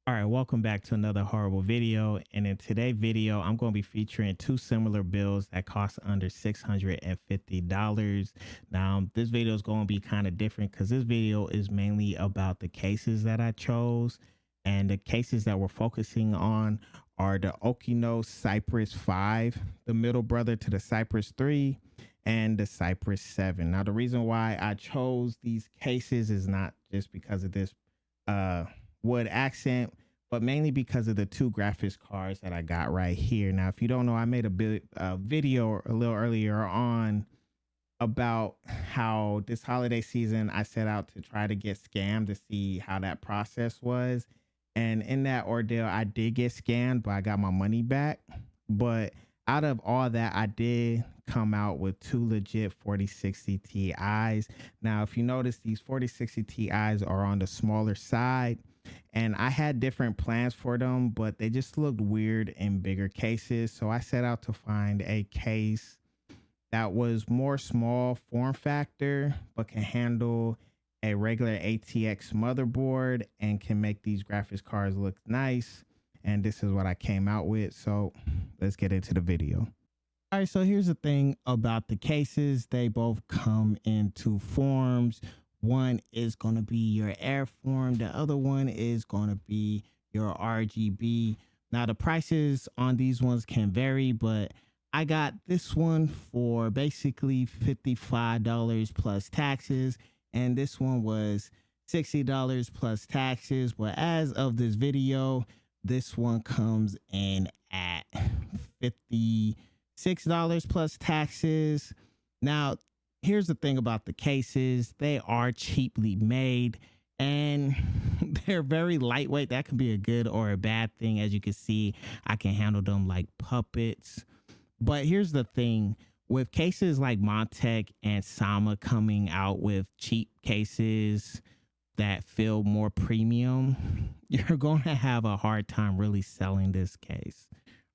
All right, welcome back to another horrible video. And in today's video, I'm going to be featuring two similar builds that cost under $650. Now, this video is going to be kind of different because this video is mainly about the cases that I chose. And the cases that we're focusing on are the Okinos Cypress 5, the middle brother to the Cypress 3, and the Cypress 7. Now, the reason why I chose these cases is not just because of this wood accent, but mainly because of the two graphics cards that I got right here. Now, if you don't know, I made a video a little earlier on about how this holiday season I set out to try to get scammed to see how that process was. And in that ordeal, I did get scammed, but I got my money back. But out of all that, I did come out with two legit 4060 Ti's. Now, if you notice, these 4060 Ti's are on the smaller side, and I had different plans for them, but they just looked weird in bigger cases. So I set out to find a case that was more small form factor, but can handle a regular ATX motherboard and can make these graphics cards look nice. And this is what I came out with. So let's get into the video. All right, so here's the thing about the cases. They both come in two forms. One is going to be your air form. The other one is going to be your RGB. Now, the prices on these ones can vary, but I got this one for basically $55 plus taxes, and this one was $60 plus taxes. But as of this video, this one comes in at $56 plus taxes. Now, here's the thing about the cases. They are cheaply made and they're very lightweight. That can be a good or a bad thing. As you can see, I can handle them like puppets. But here's the thing. With cases like Montech and Sama coming out with cheap cases that feel more premium, you're going to have a hard time really selling this case.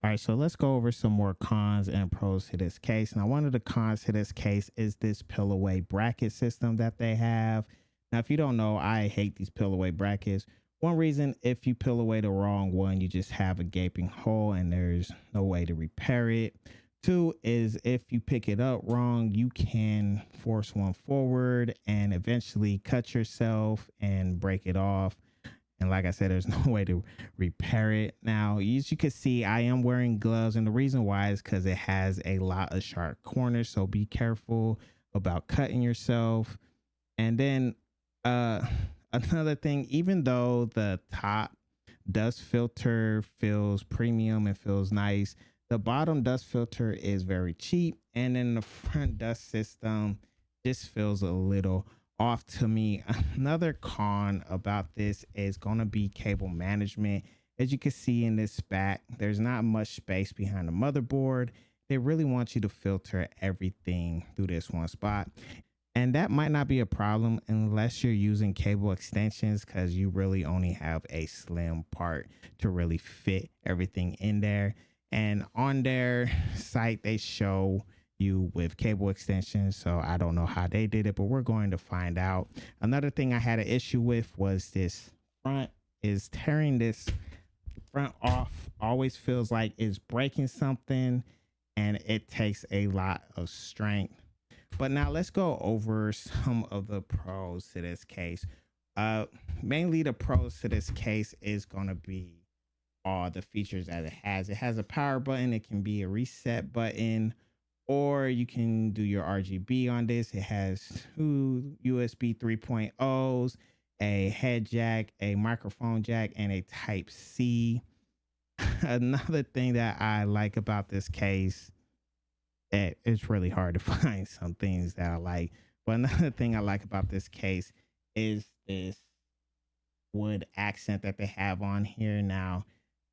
All right, so let's go over some more cons and pros to this case. Now, one of the cons to this case is this pilloway bracket system that they have. Now, if you don't know, I hate these pilloway brackets. One reason, if you pill away the wrong one, you just have a gaping hole and there's no way to repair it. Two is if you pick it up wrong, you can force one forward and eventually cut yourself and break it off. And like I said, there's no way to repair it. Now, as you can see, I am wearing gloves. And the reason why is because it has a lot of sharp corners. So be careful about cutting yourself. And then another thing, even though the top dust filter feels premium and feels nice, the bottom dust filter is very cheap. And then the front dust system just feels a little off to me. Another con about this is going to be cable management. As you can see in this spec, there's not much space behind the motherboard. They really want you to filter everything through this one spot. And that might not be a problem unless you're using cable extensions, because you really only have a slim part to really fit everything in there. And on their site, they show you with cable extensions, so I don't know how they did it, but we're going to find out. Another thing I had an issue with was this front is tearing this front off. Always feels like it's breaking something, and it takes a lot of strength. But now let's go over some of the pros to this case. Mainly the pros to this case is going to be all the features that it has. It has a power button. It can be a reset button, or you can do your RGB on this. It has two USB 3.0s, a head jack, a microphone jack, and a type C. Another thing that I like about this case, it's really hard to find some things that I like, but another thing I like about this case is this wood accent that they have on here. Now,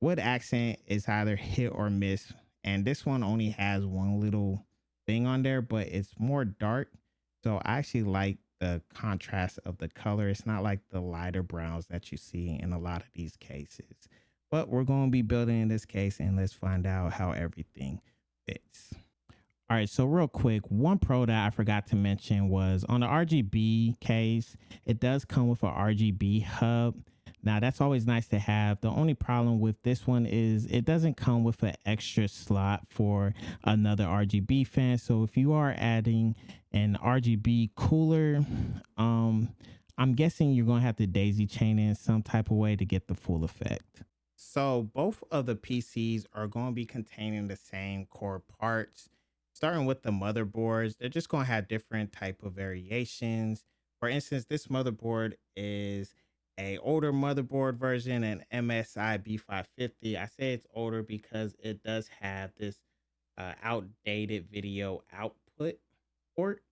wood accent is either hit or miss, and this one only has one little thing on there, but it's more dark. So I actually like the contrast of the color. It's not like the lighter browns that you see in a lot of these cases. But we're going to be building in this case, and let's find out how everything fits. All right, so real quick, one pro that I forgot to mention was on the RGB case, it does come with an RGB hub. Now that's always nice to have. The only problem with this one is it doesn't come with an extra slot for another RGB fan. So if you are adding an RGB cooler, um, I'm guessing you're gonna have to daisy chain in some type of way to get the full effect. So both of the PCs are going to be containing the same core parts. Starting with the motherboards, they're just going to have different type of variations. For instance, this motherboard is a older motherboard version, an MSI B550. I say it's older because it does have this outdated video output port,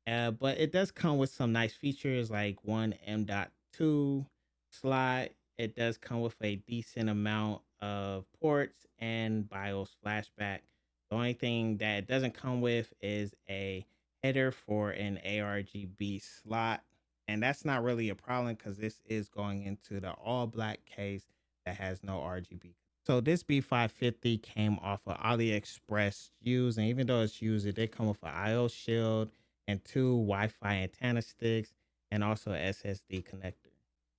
but it does come with some nice features like one M.2 slot. It does come with a decent amount of ports and BIOS flashback. The only thing that it doesn't come with is a header for an ARGB slot. And that's not really a problem because this is going into the all black case that has no RGB. So this B550 came off of AliExpress used, and even though it's used, it did come with an IO shield and two Wi-Fi antenna sticks and also SSD connector.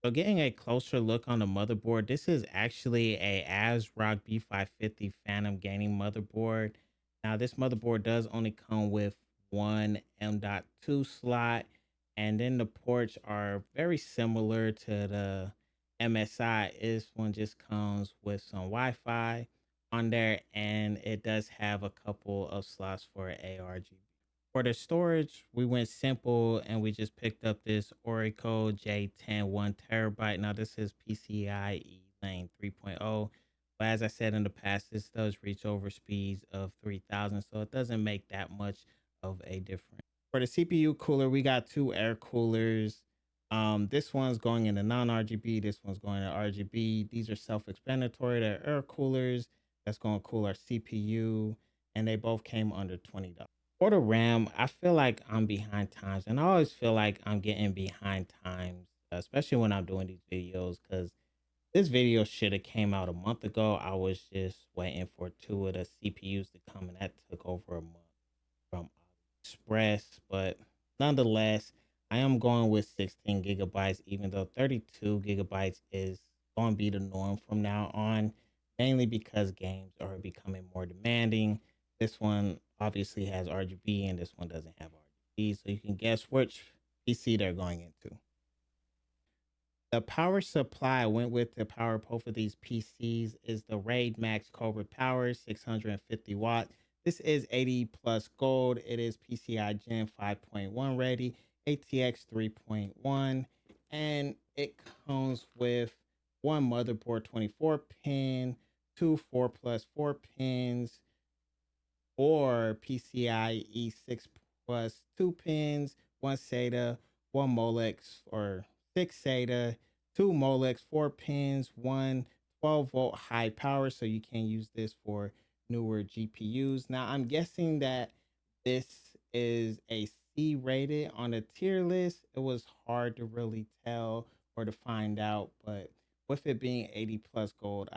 So getting a closer look on the motherboard, this is actually a ASRock B550 Phantom gaming motherboard. Now this motherboard does only come with one M.2 slot, and then the ports are very similar to the MSI. This one just comes with some Wi-Fi on there, and it does have a couple of slots for ARGB. For the storage, we went simple and we just picked up this Oracle J10 1 terabyte. Now this is PCIe lane 3.0. But as I said in the past, this does reach over speeds of 3000. So it doesn't make that much of a difference. For the CPU cooler, we got two air coolers. This one's going into non-RGB. This one's going to RGB. These are self-explanatory. They're air coolers. That's going to cool our CPU. And they both came under $20. For the RAM, I feel like I'm behind times, and I always feel like I'm getting behind times, especially when I'm doing these videos, because this video should have came out a month ago. I was just waiting for two of the CPUs to come, and that took over a month from Express. But nonetheless, I am going with 16 gigabytes, even though 32 gigabytes is going to be the norm from now on, mainly because games are becoming more demanding. This one obviously has RGB and this one doesn't have RGB, so you can guess which PC they're going into. The power supply I went with to power both of these PCs is the Raid Max Cobra Power 650 watt. This is 80 plus gold. It is PCI Gen 5.1 ready, ATX 3.1, and it comes with one motherboard 24 pin, two 4 plus 4 pins, or PCIe 6 plus 2 pins, one SATA, one Molex, or 6 SATA, two Molex, 4 pins, one 12-volt high power. So you can use this for newer GPUs. Now, I'm guessing that this is a C rated on a tier list. It was hard to really tell or to find out, but with it being 80 plus gold,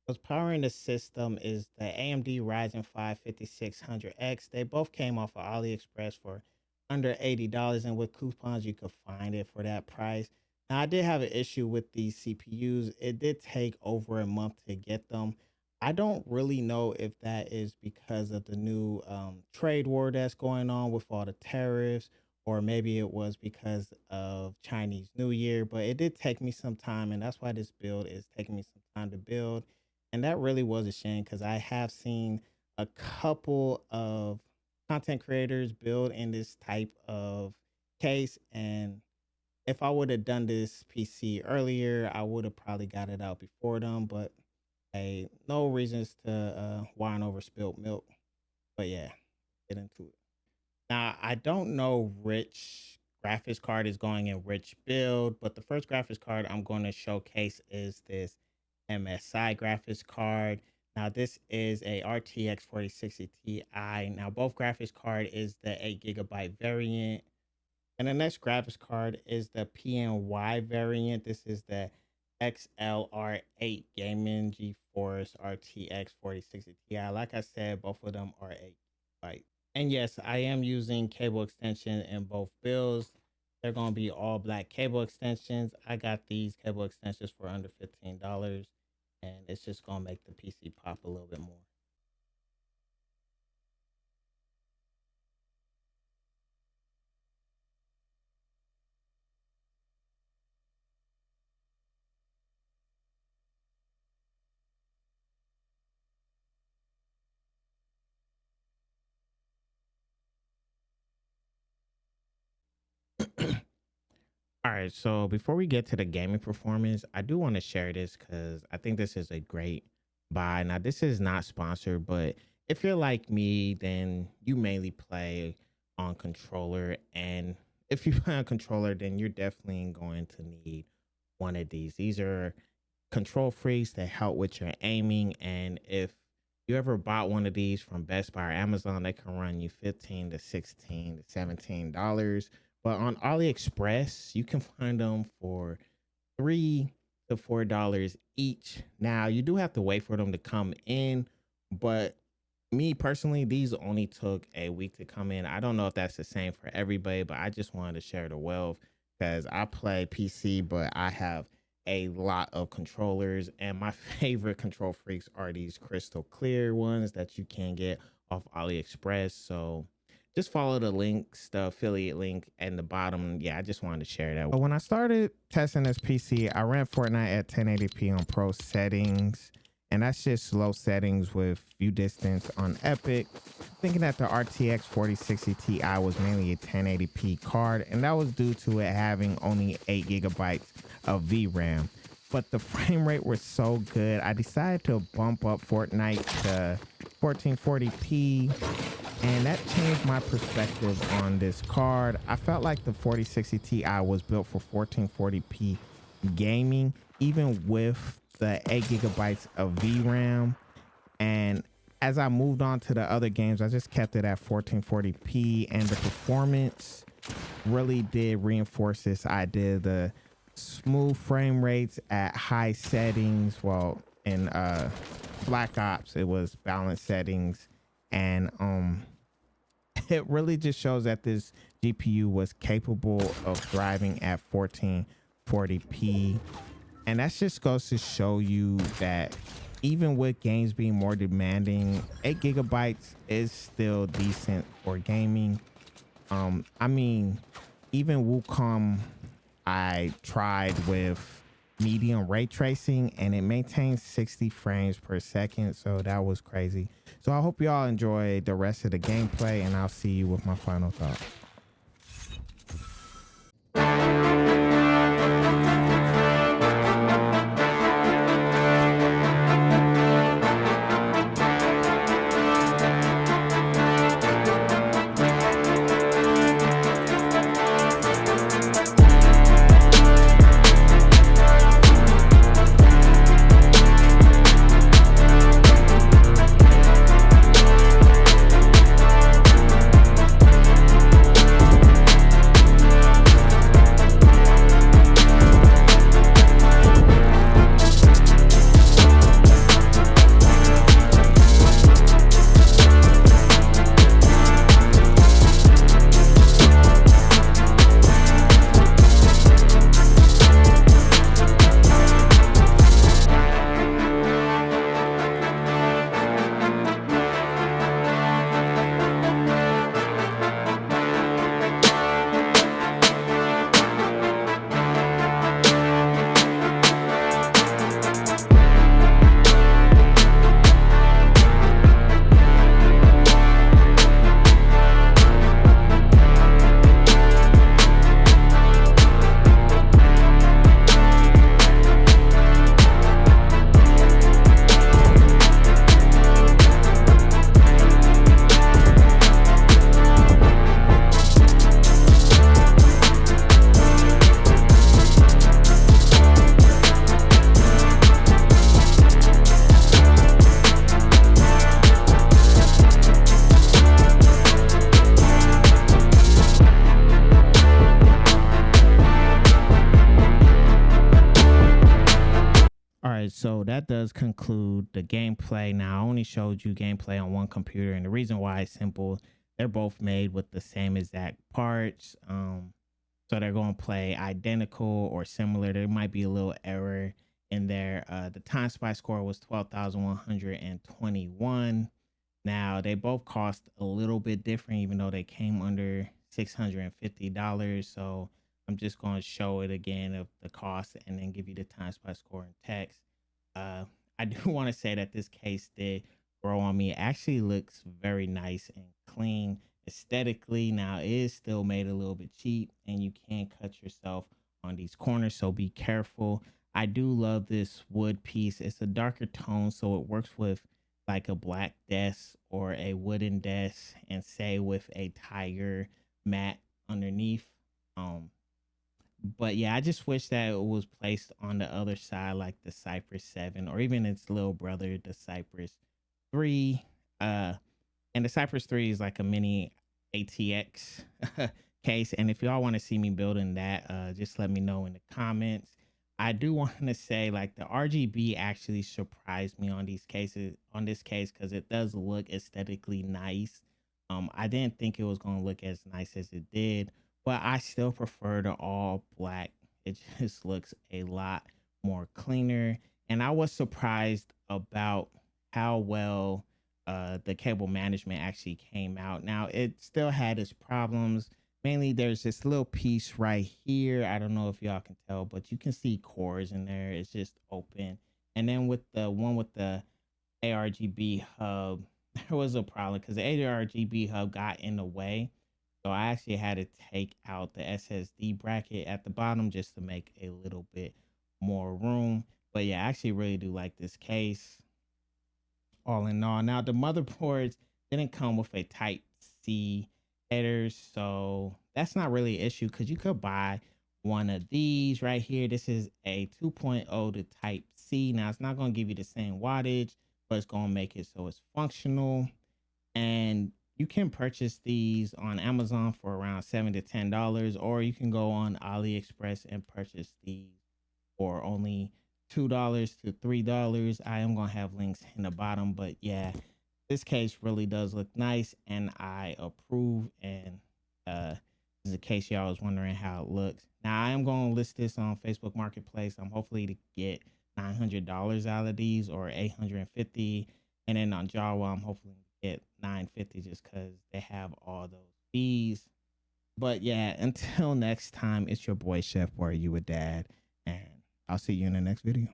what's powering the system is the AMD Ryzen 5 5600X. They both came off of AliExpress for under $80, and with coupons, you could find it for that price. Now, I did have an issue with these CPUs. It did take over a month to get them. I don't really know if that is because of the new trade war that's going on with all the tariffs, or maybe it was because of Chinese New Year, but it did take me some time, and that's why this build is taking me some time to build. And that really was a shame because I have seen a couple of content creators build in this type of case. And if I would have done this PC earlier, I would have probably got it out before them. But hey, no reasons to whine over spilled milk. But yeah, get into it. Now, I don't know which graphics card is going in which build, but the first graphics card I'm going to showcase is this MSI graphics card. Now, this is a RTX 4060 Ti. Now, both graphics card is the 8 GB variant, and the next graphics card is the PNY variant. This is the XLR8 Gaming GeForce RTX 4060 Ti. Like I said, both of them are 8 GB. And yes, I am using cable extension in both builds. They're going to be all black cable extensions. I got these cable extensions for under $15, and it's just going to make the PC pop a little bit more. All right, so before we get to the gaming performance, I do want to share this because I think this is a great buy. Now, this is not sponsored, but if you're like me, then you mainly play on controller. And if you play on controller, then you're definitely going to need one of these. These are control freaks that help with your aiming. And if you ever bought one of these from Best Buy or Amazon, they can run you 15 to 16 to $17. But on AliExpress, you can find them for $3 to $4 each. Now, you do have to wait for them to come in, but me personally, these only took a week to come in. I don't know if that's the same for everybody, but I just wanted to share the wealth because I play PC, but I have a lot of controllers, and my favorite control freaks are these crystal clear ones that you can get off AliExpress. So just follow the links, the affiliate link in the bottom. Yeah, I just wanted to share that. But when I started testing this PC, I ran Fortnite at 1080p on pro settings, and that's just low settings with view distance on Epic. Thinking that the RTX 4060 Ti was mainly a 1080p card, and that was due to it having only 8 gigabytes of VRAM. But the frame rate was so good, I decided to bump up Fortnite to 1440p, and that changed my perspective on this card. I felt like the 4060 Ti was built for 1440p gaming, even with the 8 gigabytes of VRAM. And as I moved on to the other games, I just kept it at 1440p, and the performance really did reinforce this idea. The smooth frame rates at high settings. Well, in Black Ops, it was balanced settings, and it really just shows that this GPU was capable of thriving at 1440p. And that just goes to show you that even with games being more demanding, 8 gigabytes is still decent for gaming. I mean, even Wacom, I tried with medium ray tracing, and it maintains 60 frames per second. So that was crazy. So I hope y'all enjoy the rest of the gameplay, and I'll see you with my final thoughts. All right, so that does conclude the gameplay. Now, I only showed you gameplay on one computer, and the reason why is simple. They're both made with the same exact parts. So they're going to play identical or similar. There might be a little error in there. The time spy score was 12,121. Now they both cost a little bit different, even though they came under $650. So I'm just going to show it again of the cost and then give you the time spy score in text. Uh, I do want to say that this case did grow on me. It actually looks very nice and clean aesthetically. Now it is still made a little bit cheap and you can cut yourself on these corners, so be careful. I do love this wood piece. It's a darker tone, so it works with like a black desk or a wooden desk, and say with a tiger mat underneath. But yeah, I just wish that it was placed on the other side, like the Cypress 7 or even its little brother, the Cypress 3. And the Cypress 3 is like a mini ATX case. And if y'all want to see me building that, just let me know in the comments. I do want to say, like, the RGB actually surprised me on these cases, on this case, because it does look aesthetically nice. I didn't think it was going to look as nice as it did, but I still prefer the all black. It just looks a lot more cleaner. And I was surprised about how well the cable management actually came out. Now, it still had its problems. Mainly, there's this little piece right here. I don't know if y'all can tell, but you can see cores in there. It's just open. And then with the one with the ARGB hub, there was a problem because the ARGB hub got in the way. So I actually had to take out the SSD bracket at the bottom just to make a little bit more room. But yeah, I actually really do like this case all in all. Now, the motherboards didn't come with a type C headers, so that's not really an issue because you could buy one of these right here. This is a 2.0 to type C. Now, it's not going to give you the same wattage, but it's going to make it so it's functional. And you can purchase these on Amazon for around $7 to $10, or you can go on AliExpress and purchase these for only $2 to $3. I am going to have links in the bottom, but yeah, this case really does look nice and I approve. And in the case y'all was wondering how it looks, now I am going to list this on Facebook Marketplace. I'm hopefully to get $900 out of these, or $850, and then on Jawa I'm hopefully to get $950 just because they have all those fees. But yeah, until next time, it's your boy Chef Where You With Dad, and I'll see you in the next video.